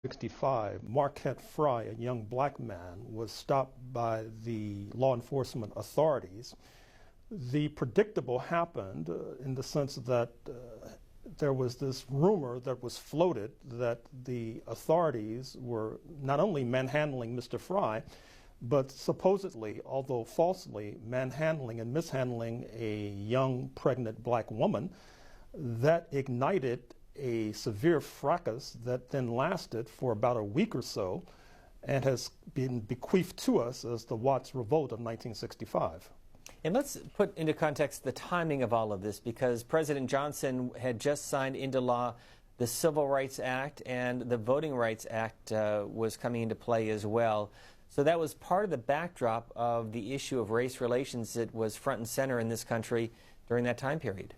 1965, Marquette Fry, a young black man, was stopped by the law enforcement authorities. The predictable happened in the sense that there was this rumor that was floated that the authorities were not only manhandling Mr. Fry, but supposedly, although falsely, manhandling and mishandling a young pregnant black woman. That ignited a severe fracas that then lasted for about a week or so and has been bequeathed to us as the Watts Revolt of 1965. And let's put into context the timing of all of this, because President Johnson had just signed into law the Civil Rights Act, and the Voting Rights Act was coming into play as well. So that was part of the backdrop of the issue of race relations that was front and center in this country during that time period.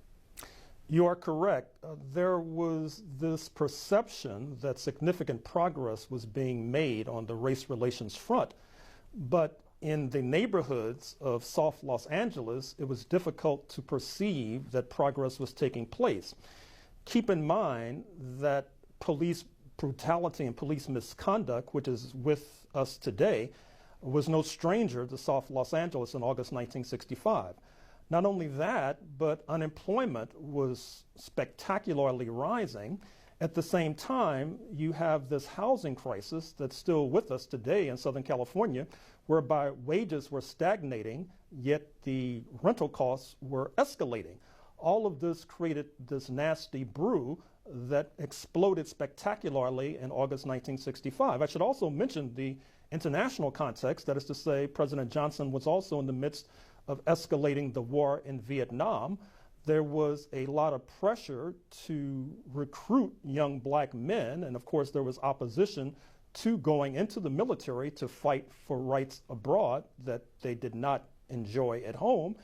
You are correct. There was this perception that significant progress was being made on the race relations front, but in the neighborhoods of South Los Angeles, it was difficult to perceive that progress was taking place. Keep in mind that police brutality and police misconduct, which is with us today, was no stranger to South Los Angeles in August 1965. Not only that, but unemployment was spectacularly rising. At the same time, you have this housing crisis that's still with us today in Southern California, whereby wages were stagnating, yet the rental costs were escalating. All of this created this nasty brew that exploded spectacularly in August 1965. I should also mention the international context, that is to say, President Johnson was also in the midst of escalating the war in Vietnam. There was a lot of pressure to recruit young black men, and of course there was opposition to going into the military to fight for rights abroad that they did not enjoy at home.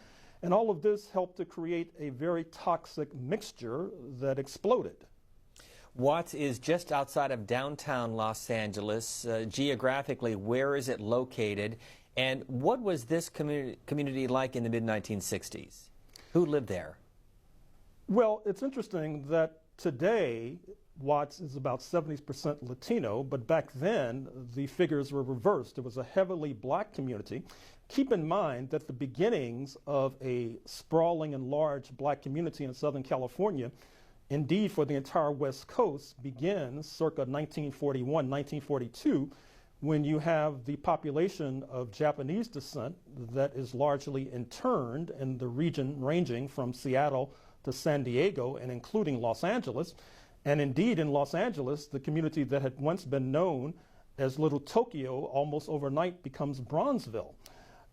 And all of this helped to create a very toxic mixture that exploded. Watts is just outside of downtown Los Angeles. Geographically, where is it located? And what was this community like in the mid-1960s? Who lived there? Well, it's interesting that today Watts is about 70% Latino, but back then the figures were reversed. It was a heavily black community. Keep in mind that the beginnings of a sprawling and large black community in Southern California, indeed for the entire West Coast, begins circa 1941, 1942, when you have the population of Japanese descent that is largely interned in the region ranging from Seattle to San Diego and including Los Angeles. And indeed in Los Angeles, the community that had once been known as Little Tokyo almost overnight becomes Bronzeville.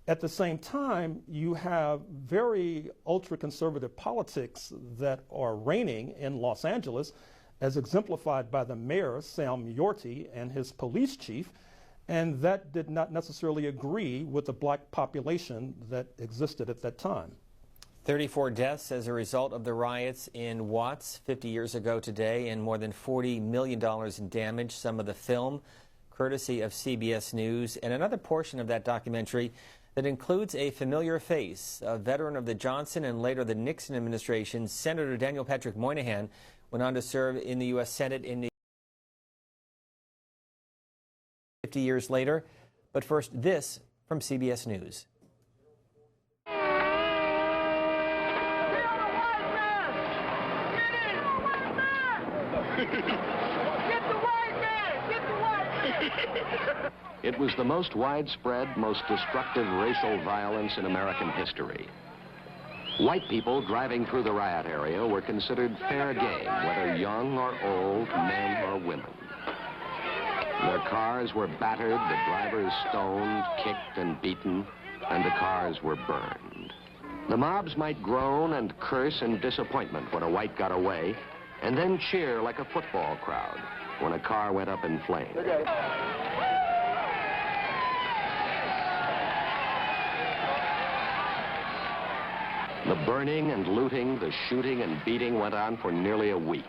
At the same time, you have very ultra-conservative politics that are reigning in Los Angeles, as exemplified by the mayor, Sam Yorty, and his police chief, and that did not necessarily agree with the black population that existed at that time. 34 deaths as a result of the riots in Watts 50 years ago today, and more than $40 million in damage. Some of the film, courtesy of CBS News, and another portion of that documentary that includes a familiar face, a veteran of the Johnson and later the Nixon administration. Senator Daniel Patrick Moynihan went on to serve in the U.S. Senate in 50 years later. But first, this from CBS News. It was the most widespread, most destructive racial violence in American history. White people driving through the riot area were considered fair game, whether young or old, men or women. Their cars were battered, the drivers stoned, kicked, and beaten, and the cars were burned. The mobs might groan and curse in disappointment when a white got away, and then cheer like a football crowd when a car went up in flames. The burning and looting, the shooting and beating went on for nearly a week.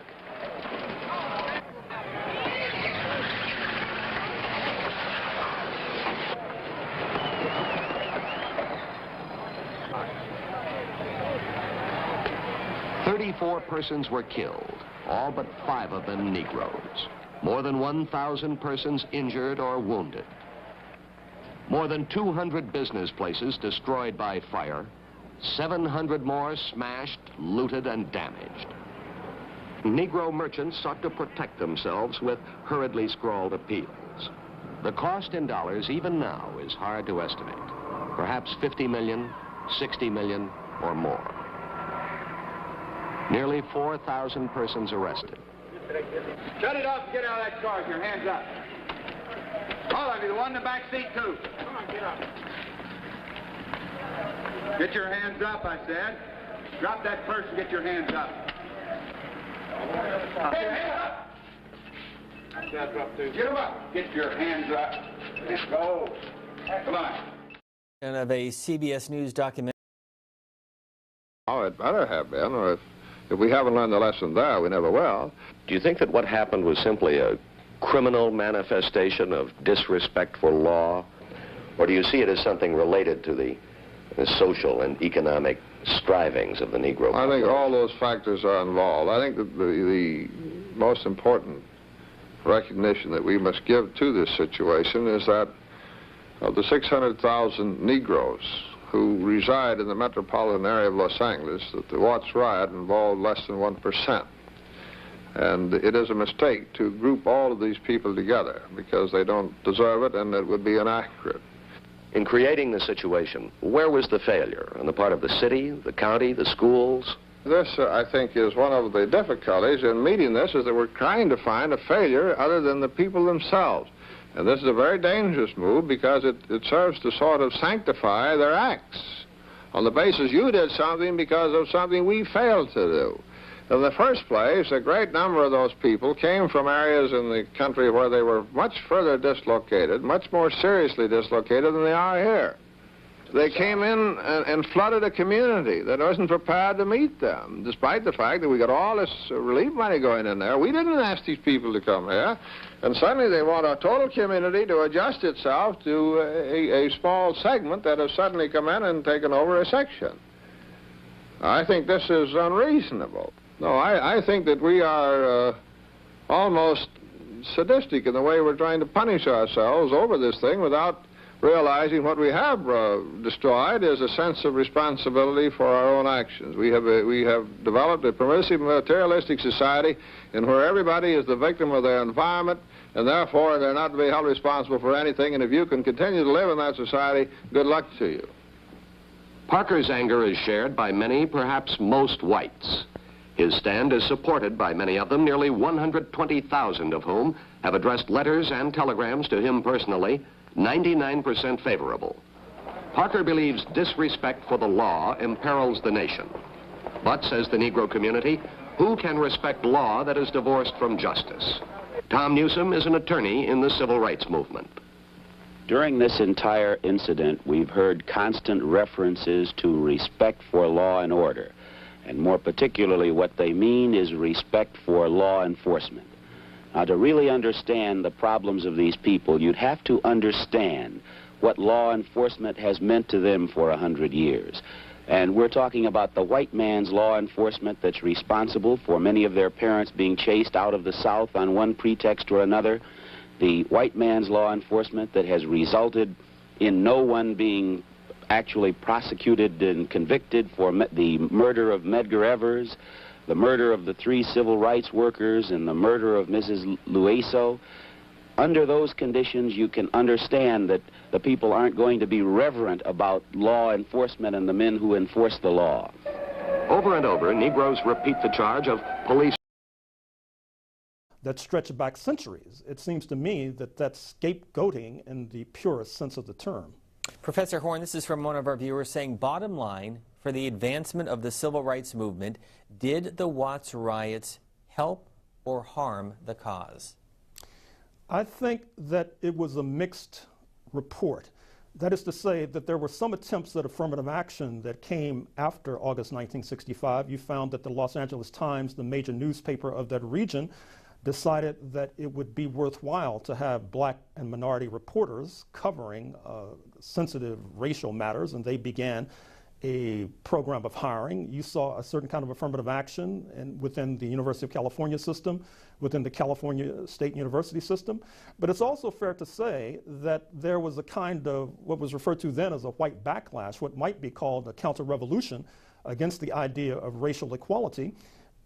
"34 persons were killed, all but 5 of them Negroes. More than 1,000 persons injured or wounded. More than 200 business places destroyed by fire. 700 more smashed, looted, and damaged. Negro merchants sought to protect themselves with hurriedly scrawled appeals. The cost in dollars, even now, is hard to estimate. Perhaps 50 million, 60 million, or more. Nearly 4,000 persons arrested. Shut it off and get out of that car with your hands up. All of you, the one in the back seat, too. Come on, get up. Get your hands up, I said. Drop that purse and get your hands up. Get your hands up. Get them up. Get your hands up. Let's go. Come on. And of a CBS News documentary. Oh, it better have been, or if we haven't learned the lesson there, we never will. Do you think that what happened was simply a criminal manifestation of disrespect for law? Or do you see it as something related to the social and economic strivings of the Negro population? I think all those factors are involved. I think that the most important recognition that we must give to this situation is that of the 600,000 Negroes who reside in the metropolitan area of Los Angeles, that the Watts riot involved less than 1%. And it is a mistake to group all of these people together because they don't deserve it and it would be inaccurate. In creating the situation, where was the failure? On the part of the city, the county, the schools? This, I think, is one of the difficulties in meeting this, is that we're trying to find a failure other than the people themselves. And this is a very dangerous move because it serves to sort of sanctify their acts on the basis you did something because of something we failed to do. In the first place, a great number of those people came from areas in the country where they were much further dislocated, much more seriously dislocated than they are here. They came in and flooded a community that wasn't prepared to meet them, despite the fact that we got all this relief money going in there. We didn't ask these people to come here, and suddenly they want a total community to adjust itself to a small segment that has suddenly come in and taken over a section. I think this is unreasonable. No, I think that we are almost sadistic in the way we're trying to punish ourselves over this thing without realizing what we have destroyed is a sense of responsibility for our own actions. We have developed a permissive materialistic society in where everybody is the victim of their environment, and therefore they're not to be held responsible for anything, and if you can continue to live in that society, good luck to you. Parker's anger is shared by many, perhaps most whites. His stand is supported by many of them, nearly 120,000 of whom have addressed letters and telegrams to him personally, 99% favorable. Parker believes disrespect for the law imperils the nation. But, says the Negro community, who can respect law that is divorced from justice? Tom Newsom is an attorney in the civil rights movement. During this entire incident, we've heard constant references to respect for law and order. And more particularly, what they mean is respect for law enforcement. Now, to really understand the problems of these people, you'd have to understand what law enforcement has meant to them for 100 years. And we're talking about the white man's law enforcement that's responsible for many of their parents being chased out of the South on one pretext or another. The white man's law enforcement that has resulted in no one being actually prosecuted and convicted for the murder of Medgar Evers, the murder of the 3 civil rights workers, and the murder of Mrs. Lueso. Under those conditions, you can understand that the people aren't going to be reverent about law enforcement and the men who enforce the law. Over and over, Negroes repeat the charge of police that stretch back centuries. It seems to me that that's scapegoating in the purest sense of the term. Professor Horne, this is from one of our viewers saying, bottom line, for the advancement of the civil rights movement, did the Watts riots help or harm the cause? I think that it was a mixed report. That is to say that there were some attempts at affirmative action that came after August 1965. You found that the Los Angeles Times, the major newspaper of that region, decided that it would be worthwhile to have black and minority reporters covering sensitive racial matters, and they began a program of hiring. You saw a certain kind of affirmative action within the University of California system, within the California State University system. But it's also fair to say that there was a kind of what was referred to then as a white backlash, what might be called a counter-revolution against the idea of racial equality.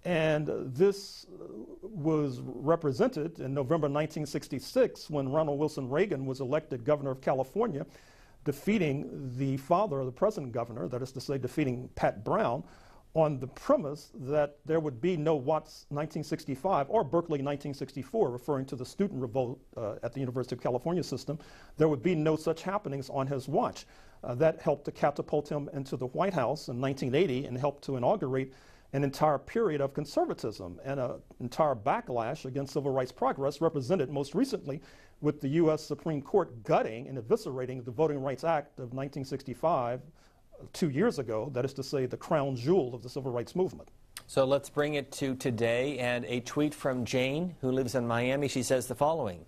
And this was represented in November 1966 when Ronald Wilson Reagan was elected governor of California, defeating the father of the present governor, that is to say, defeating Pat Brown, on the premise that there would be no Watts 1965 or Berkeley 1964, referring to the student revolt at the University of California system. There would be no such happenings on his watch. That helped to catapult him into the White House in 1980 and helped to inaugurate an entire period of conservatism and an entire backlash against civil rights progress, represented most recently with the U.S. Supreme Court gutting and eviscerating the Voting Rights Act of 1965 2 years ago, that is to say, the crown jewel of the civil rights movement. So let's bring it to today, and a tweet from Jane, who lives in Miami. She says the following: